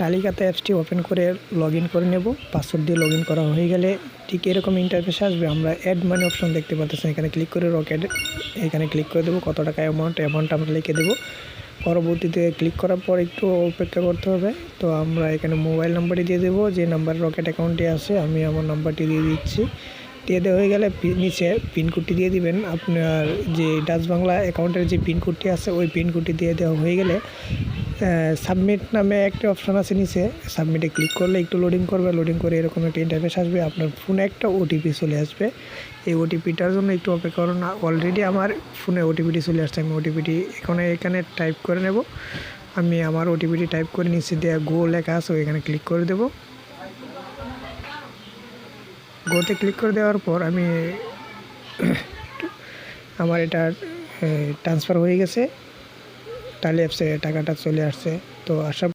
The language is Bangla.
তালিকাতে অ্যাপসটি ওপেন করে লগ ইন করে নেব। পাসওয়ার্ড দিয়ে লগ ইন করা হয়ে গেলে ঠিক এরকম ইন্টারফেস আসবে। আমরা অ্যাড মানি অপশন দেখতে পাচ্ছেন, এখানে ক্লিক করে রকেট এখানে ক্লিক করে দেবো। কত টাকা অ্যামাউন্ট আমরা লিখে দেবো। পরবর্তীতে ক্লিক করার পর একটু অপেক্ষা করতে হবে। তো আমরা এখানে মোবাইল নাম্বারটি দিয়ে দেবো, যে নাম্বার রকেট অ্যাকাউন্টে আছে আমি আমার নাম্বারটি দিয়ে দিচ্ছি। দিয়ে দেওয়া হয়ে গেলে নিচে পিনকোডটি দিয়ে দিবেন। আপনার যে ডাচ বাংলা অ্যাকাউন্টের যে পিনকোডটি আছে ওই পিনকোডটি দিয়ে দেওয়া হয়ে গেলে সাবমিট নামে একটা অপশান আছে নিচে, সাবমিটে ক্লিক করলে একটু লোডিং করবে। লোডিং করে এরকম একটা ইন্টারফেস আসবে, আপনার ফোনে একটা ওটিপি চলে আসবে। এই ওটিপিটার জন্য একটু অপেক্ষা করুন। অলরেডি আমার ফোনে ওটিপিটি চলে আসছে, আমি ওটিপিটি এখানে টাইপ করে নেব। আমি আমার ওটিপিটি টাইপ করে নিচে দেওয়া গো লেখা আছে এখানে ক্লিক করে দেব। গোতে ক্লিক করে দেওয়ার পর আমি আমার এটা ট্রান্সফার হয়ে গেছে, টালি অ্যাপসে টাকাটা চলে আসছে। তো আশা